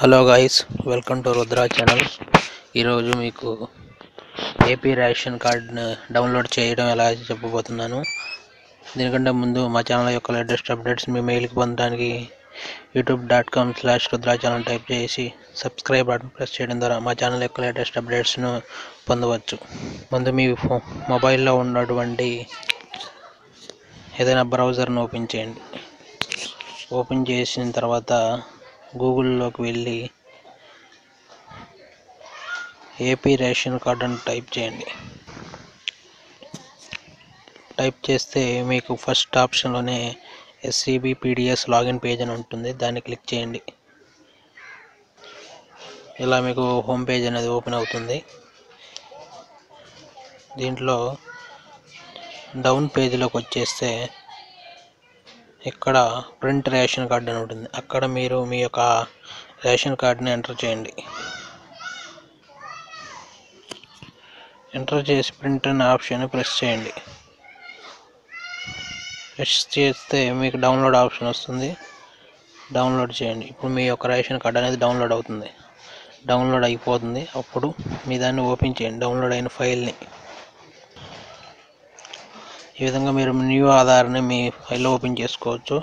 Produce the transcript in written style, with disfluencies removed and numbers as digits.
Hello guys, welcome to Rudra channel. ఈరోజు మీకు AP ration కార్డ్ను డౌన్లోడ్ చేయడం ఎలా చెప్పబోతున్నాను. దీనికంటే ముందు మా ఛానల్ యొక్క లేటెస్ట్ అప్డేట్స్ మీ మెయిల్కి పొందడానికి youtube.com/rudra ఛానల్ టైప్ చేసి సబ్స్క్రైబ్ బటన్ ప్రెస్ చేయడం ద్వారా మా ఛానల్ యొక్క లేటెస్ట్ అప్డేట్స్ను పొందవచ్చు. ముందు మీ మొబైల్లో ఉన్నటువంటి ఏదైనా బ్రౌజర్ను ఓపెన్ చేయండి. ఓపెన్ చేసిన తర్వాత గూగుల్లోకి వెళ్ళి ఏపీ రేషన్ కార్డ్ అని టైప్ చేయండి. టైప్ చేస్తే మీకు ఫస్ట్ ఆప్షన్లోనే SCBPDS లాగిన్ పేజ్ అని ఉంటుంది. దాన్ని క్లిక్ చేయండి. ఇలా మీకు హోమ్ పేజ్ అనేది ఓపెన్ అవుతుంది. దీంట్లో డౌన్ పేజీలోకి వచ్చేస్తే ఇక్కడ ప్రింట్ రేషన్ కార్డ్ అని ఉంటుంది. అక్కడ మీరు మీ యొక్క రేషన్ కార్డ్ని ఎంటర్ చేయండి. ఎంటర్ చేసి ప్రింట్ అనే ఆప్షన్ ప్రెస్ చేయండి. ప్రెస్ చేస్తే మీకు డౌన్లోడ్ ఆప్షన్ వస్తుంది. డౌన్లోడ్ చేయండి. ఇప్పుడు మీ యొక్క రేషన్ కార్డ్ అనేది డౌన్లోడ్ అవుతుంది. డౌన్లోడ్ అయిపోతుంది. అప్పుడు మీ దాన్ని ఓపెన్ చేయండి, డౌన్లోడ్ అయిన ఫైల్ని. ఈ విధంగా మీరు న్యూ ఆధార్ని మీ ఫైల్లో ఓపెన్ చేసుకోవచ్చు.